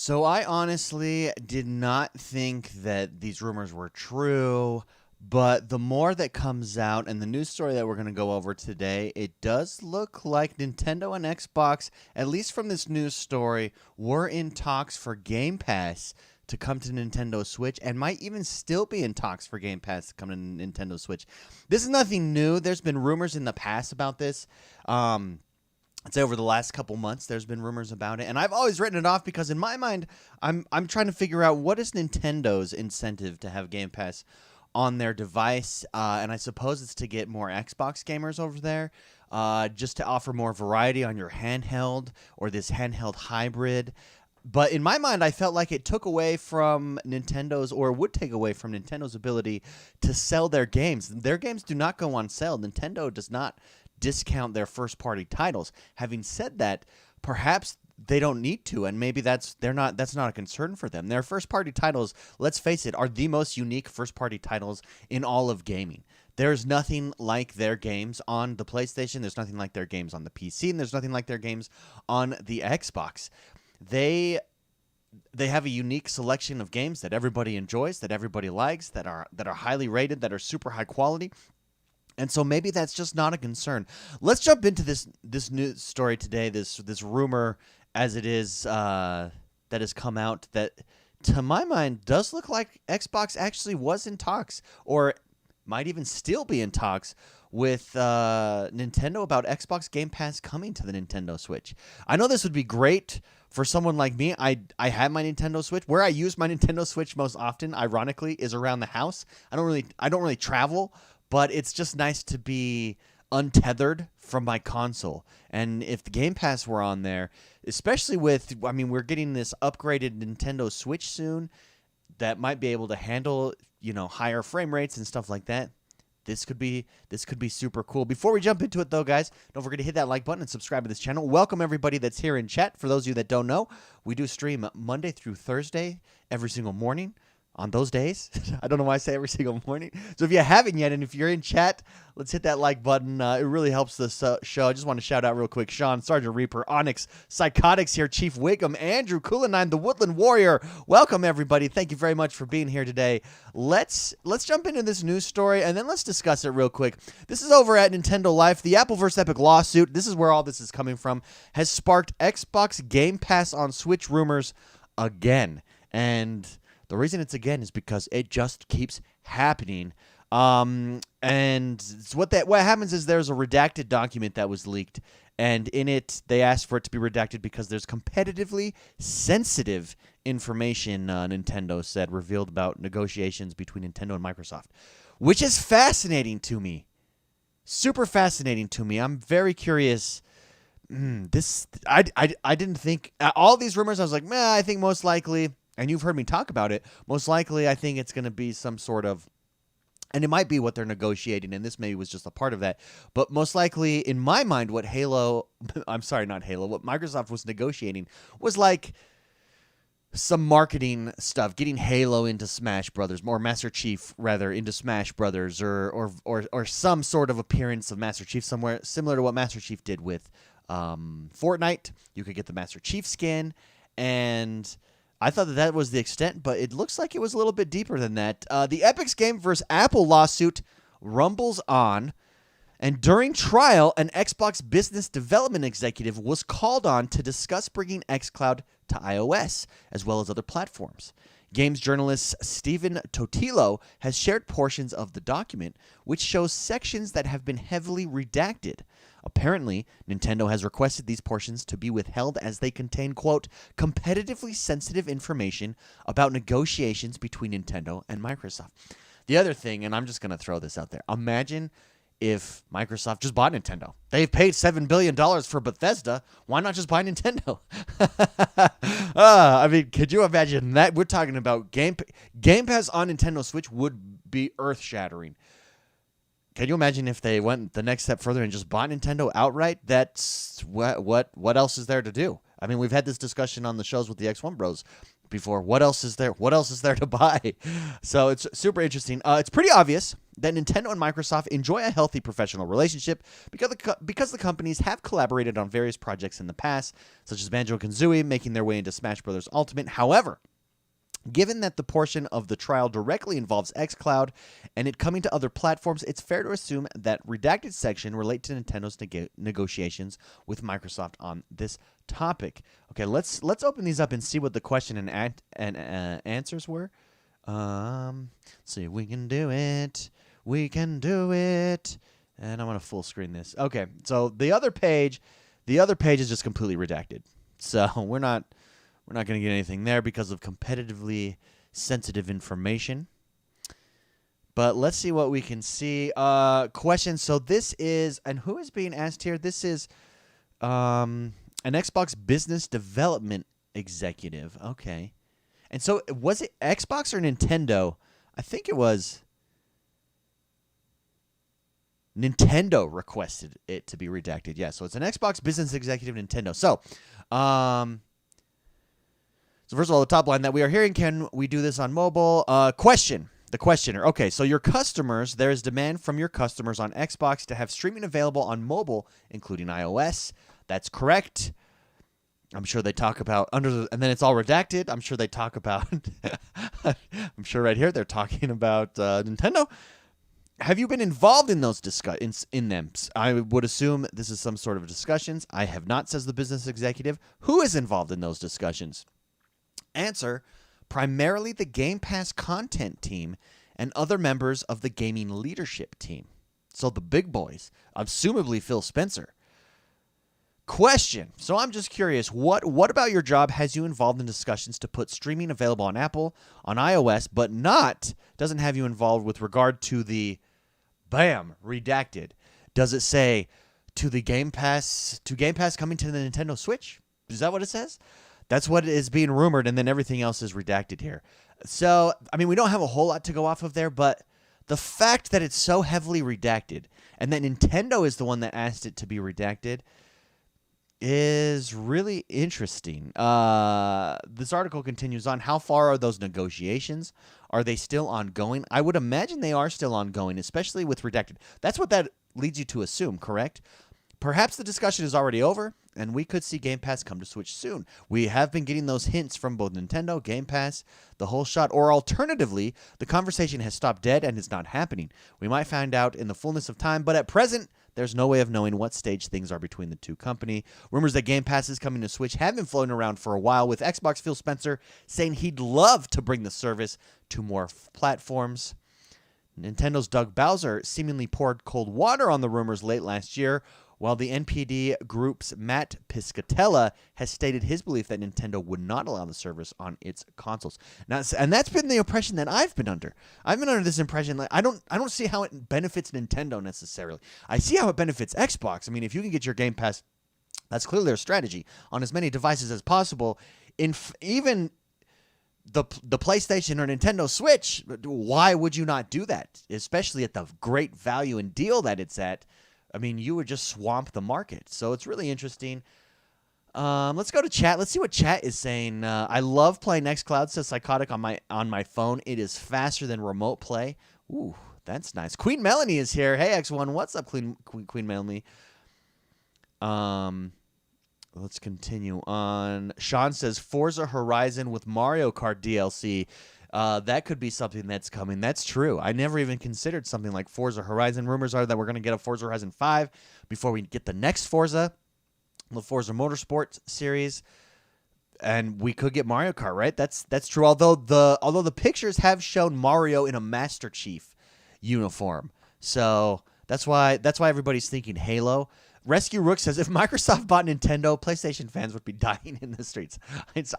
So I honestly did not think that these rumors were true, but the more that comes out and the news story that we're going to go over today, it does look like Nintendo and Xbox, at least from this news story, were in talks for Game Pass to come to Nintendo Switch and might even still be in talks for Game Pass to come to Nintendo Switch. This is nothing new. There's been rumors in the past about this. I'd say over the last couple months, there's been rumors about it, and I've always written it off because in my mind, I'm trying to figure out what is Nintendo's incentive to have Game Pass on their device, and I suppose it's to get more Xbox gamers over there, just to offer more variety on your handheld or this handheld hybrid. But in my mind, I felt like it took away from Nintendo's, or would take away from Nintendo's ability to sell their games. Their games do not go on sale. Nintendo does not discount their first-party titles. Having said that, perhaps they don't need to, and maybe that's not a concern for them. Their first-party titles, let's face it, are the most unique first-party titles in all of gaming. There's nothing like their games on the PlayStation. There's nothing like their games on the PC, and there's nothing like their games on the Xbox. They have a unique selection of games that everybody enjoys, that everybody likes, that are highly rated, that are super high quality. And so maybe that's just not a concern. Let's jump into this news story today, this rumor as it is that has come out that, to my mind, does look like Xbox actually was in talks, or might even still be in talks with Nintendo about Xbox Game Pass coming to the Nintendo Switch. I know this would be great for someone like me. I have my Nintendo Switch. Where I use my Nintendo Switch most often, ironically, is around the house. I don't really travel, but it's just nice to be untethered from my console. And if the Game Pass were on there, especially with, we're getting this upgraded Nintendo Switch soon that might be able to handle, higher frame rates and stuff like that. This could be super cool. Before we jump into it, though, guys, don't forget to hit that like button and subscribe to this channel. Welcome everybody that's here in chat. For those of you that don't know, we do stream Monday through Thursday every single morning. On those days, I don't know why I say every single morning. So if you haven't yet, and if you're in chat, let's hit that like button. It really helps this show. I just want to shout out real quick: Sean, Sergeant Reaper, Onyx, Psychotics here, Chief Wiggum, Andrew, Coolinine, the Woodland Warrior. Welcome everybody. Thank you very much for being here today. Let's jump into this news story and then let's discuss it real quick. This is over at Nintendo Life. The Apple vs. Epic lawsuit. This is where all this is coming from. Has sparked Xbox Game Pass on Switch rumors again, and the reason it's again is because it just keeps happening. And what happens is there's a redacted document that was leaked, and in it they asked for it to be redacted because there's competitively sensitive information, Nintendo said, revealed about negotiations between Nintendo and Microsoft, which is fascinating to me. Super fascinating to me. I'm very curious. I didn't think all these rumors. I was like, I think most likely. And you've heard me talk about it, most likely I think it's going to be some sort of, and it might be what they're negotiating, and this maybe was just a part of that, but most likely, in my mind, what Microsoft was negotiating was like some marketing stuff, getting Halo into Smash Brothers, or Master Chief, rather, into Smash Brothers, or some sort of appearance of Master Chief somewhere, similar to what Master Chief did with Fortnite. You could get the Master Chief skin, and I thought that was the extent, but it looks like it was a little bit deeper than that. The Epic's Game vs. Apple lawsuit rumbles on, and during trial, an Xbox business development executive was called on to discuss bringing xCloud to iOS, as well as other platforms. Games journalist Stephen Totilo has shared portions of the document, which shows sections that have been heavily redacted. Apparently, Nintendo has requested these portions to be withheld as they contain, quote, competitively sensitive information about negotiations between Nintendo and Microsoft. The other thing, and I'm just going to throw this out there, imagine if Microsoft just bought Nintendo. They've paid $7 billion for Bethesda. Why not just buy Nintendo? Could you imagine that? We're talking about Game Pass on Nintendo Switch would be earth-shattering. Can you imagine if they went the next step further and just bought Nintendo outright? That's what else is there to do? We've had this discussion on the shows with the XoneBros before. What else is there? What else is there to buy? So it's super interesting. It's pretty obvious that Nintendo and Microsoft enjoy a healthy professional relationship because the companies have collaborated on various projects in the past, such as Banjo-Kazooie making their way into Smash Bros. Ultimate. However, given that the portion of the trial directly involves xCloud and it coming to other platforms, it's fair to assume that redacted section relate to Nintendo's negotiations with Microsoft on this topic. Okay, let's open these up and see what the question and answers were. See, we can do it. We can do it. And I'm gonna full screen this. Okay, so the other page is just completely redacted. So we're not going to get anything there because of competitively sensitive information. But let's see what we can see. Question. So this is, and who is being asked here? This is an Xbox business development executive. Okay. And so was it Xbox or Nintendo? I think it was Nintendo requested it to be redacted. Yeah, so it's an Xbox business executive, Nintendo. So, so first of all, the top line that we are hearing, can we do this on mobile? Question. The questioner. Okay, so your customers, there is demand from your customers on Xbox to have streaming available on mobile, including iOS. That's correct. I'm sure they talk about and then it's all redacted. I'm sure they talk about, I'm sure right here they're talking about Nintendo. Have you been involved in those in them? I would assume this is some sort of discussions. I have not, says the business executive. Who is involved in those discussions? Answer, primarily the Game Pass content team and other members of the gaming leadership team. So the big boys, assumably Phil Spencer. Question. So I'm just curious, what about your job has you involved in discussions to put streaming available on Apple, on iOS, but doesn't have you involved with regard to the, redacted. Does it say to Game Pass coming to the Nintendo Switch? Is that what it says? That's what is being rumored, and then everything else is redacted here. So, I mean, we don't have a whole lot to go off of there, but the fact that it's so heavily redacted and that Nintendo is the one that asked it to be redacted is really interesting. This article continues on. How far are those negotiations? Are they still ongoing? I would imagine they are still ongoing, especially with redacted. That's what that leads you to assume, correct? Perhaps the discussion is already over, and we could see Game Pass come to Switch soon. We have been getting those hints from both Nintendo, Game Pass, the whole shot, or alternatively, the conversation has stopped dead and it's not happening. We might find out in the fullness of time, but at present, there's no way of knowing what stage things are between the two companies. Rumors that Game Pass is coming to Switch have been floating around for a while, with Xbox Phil Spencer saying he'd love to bring the service to more platforms. Nintendo's Doug Bowser seemingly poured cold water on the rumors late last year, while the NPD Group's Matt Piscatella has stated his belief that Nintendo would not allow the service on its consoles. Now, and that's been the impression that I've been under. I've been under this impression that I don't see how it benefits Nintendo necessarily. I see how it benefits Xbox. I mean, if you can get your Game Pass, that's clearly their strategy, on as many devices as possible. Even the PlayStation or Nintendo Switch, why would you not do that? Especially at the great value and deal that it's at. I mean, you would just swamp the market. So it's really interesting. Let's go to chat. Let's see what chat is saying. I love playing xCloud, says Psychotic on my phone. It is faster than remote play. Ooh, that's nice. Queen Melanie is here. Hey, X1. What's up, Queen Melanie? Let's continue on. Sean says Forza Horizon with Mario Kart DLC. That could be something that's coming. That's true. I never even considered something like Forza Horizon. Rumors are that we're going to get a Forza Horizon 5 before we get the next Forza, the Forza Motorsport series, and we could get Mario Kart, right? That's true. Although the pictures have shown Mario in a Master Chief uniform, so that's why everybody's thinking Halo. Rescue Rook says, if Microsoft bought Nintendo, PlayStation fans would be dying in the streets.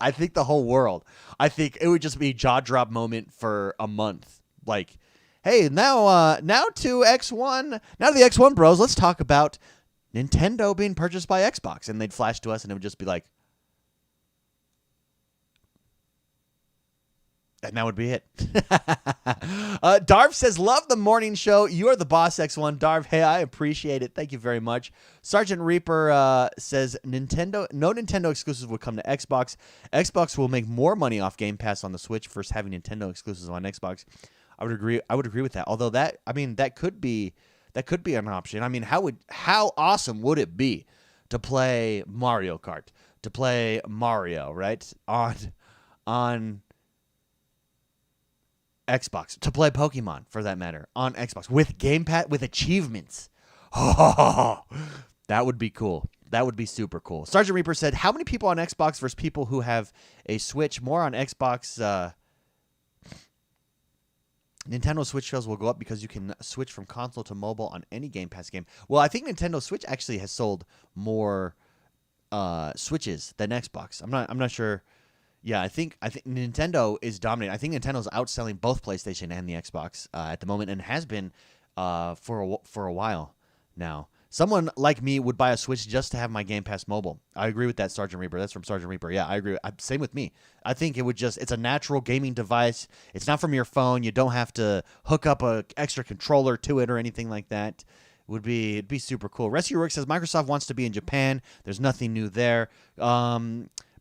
I think the whole world. I think it would just be a jaw-drop moment for a month. Like, hey, now to X1, now to the XoneBros, let's talk about Nintendo being purchased by Xbox. And they'd flash to us, and it would just be like, and that would be it. Darv says, love the morning show. You are the boss, X1. Darv, hey, I appreciate it. Thank you very much. Sergeant Reaper says, no Nintendo exclusives will come to Xbox. Xbox will make more money off Game Pass on the Switch versus having Nintendo exclusives on Xbox. I would agree. I would agree with that. Although that could be an option. I mean, how awesome would it be to play Mario Kart, to play Mario, right? On Xbox, to play Pokemon for that matter on Xbox with gamepad with achievements. Oh, that would be cool. That would be super cool. Sergeant Reaper said, "How many people on Xbox versus people who have a Switch? More on Xbox. Nintendo Switch sales will go up because you can switch from console to mobile on any Game Pass game." Well, I think Nintendo Switch actually has sold more Switches than Xbox. I'm not sure. Yeah, I think Nintendo is dominating. I think Nintendo's outselling both PlayStation and the Xbox at the moment, and has been for a while now. Someone like me would buy a Switch just to have my Game Pass mobile. I agree with that, Sergeant Reaper. That's from Sergeant Reaper. Yeah, I agree. Same with me. I think it's a natural gaming device. It's not from your phone. You don't have to hook up a extra controller to it or anything like that. It'd be super cool. Rescue Rick says Microsoft wants to be in Japan. There's nothing new there.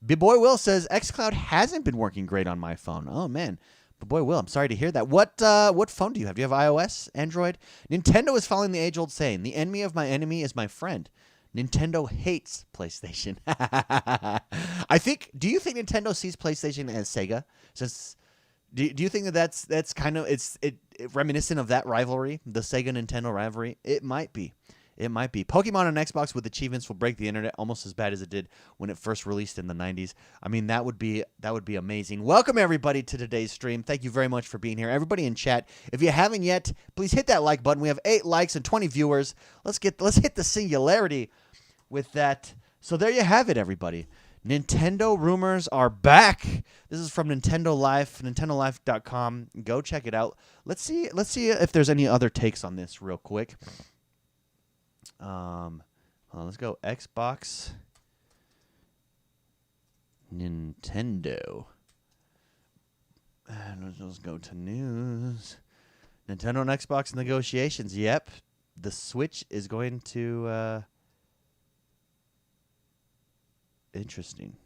Big Boy Will says xCloud hasn't been working great on my phone. Oh man. But boy, Will, I'm sorry to hear that. What phone do you have? Do you have iOS, Android? Nintendo is following the age-old saying, "The enemy of my enemy is my friend." Nintendo hates PlayStation. Do you think Nintendo sees PlayStation as Sega? Do you think that's kind of it reminiscent of that rivalry, the Sega Nintendo rivalry? It might be. It might be. Pokemon on Xbox with achievements will break the internet almost as bad as it did when it first released in the 90s. I mean, that would be amazing. Welcome, everybody, to today's stream. Thank you very much for being here. Everybody in chat, if you haven't yet, please hit that like button. We have 8 likes and 20 viewers. Let's hit the singularity with that. So there you have it, everybody. Nintendo rumors are back. This is from Nintendo Life, nintendolife.com. Go check it out. Let's see if there's any other takes on this real quick. Let's go Xbox, Nintendo, and let's go to news. Nintendo and Xbox negotiations. Yep, the Switch is going to interesting.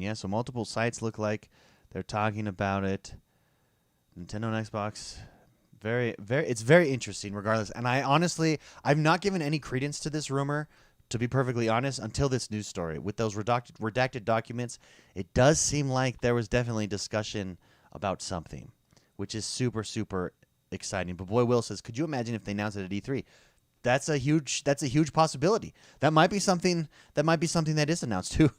Yeah, so multiple sites look like they're talking about it. Nintendo and Xbox, it's very interesting regardless. And I've not given any credence to this rumor, to be perfectly honest, until this news story. With those redacted documents, it does seem like there was definitely discussion about something, which is super, super exciting. But boy, Will says, could you imagine if they announced it at E3? That's a huge possibility. That might be something that is announced. Who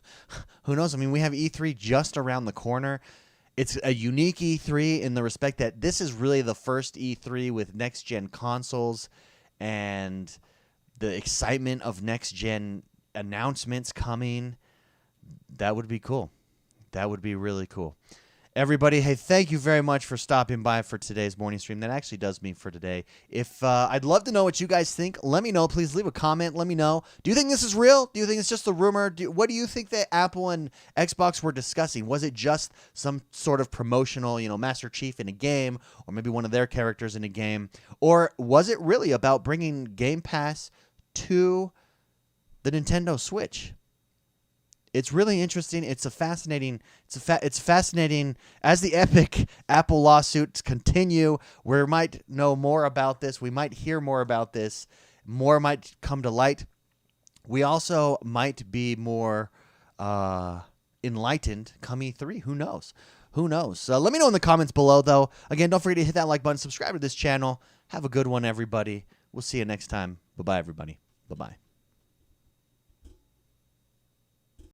knows? I mean, we have E3 just around the corner. It's a unique E3 in the respect that this is really the first E3 with next-gen consoles and the excitement of next-gen announcements coming. That would be cool. That would be really cool. Everybody, hey, thank you very much for stopping by for today's morning stream. That actually does me for today. If I'd love to know what you guys think. Let me know. Please leave a comment. Let me know. Do you think this is real? Do you think it's just a rumor? What do you think that Apple and Xbox were discussing? Was it just some sort of promotional, Master Chief in a game, or maybe one of their characters in a game? Or was it really about bringing Game Pass to the Nintendo Switch? It's really interesting. It's fascinating as the epic Apple lawsuits continue. We might know more about this. We might hear more about this. More might come to light. We also might be more enlightened come E3. Who knows? Let me know in the comments below, though. Again, don't forget to hit that like button. Subscribe to this channel. Have a good one, everybody. We'll see you next time. Bye-bye, everybody. Bye-bye.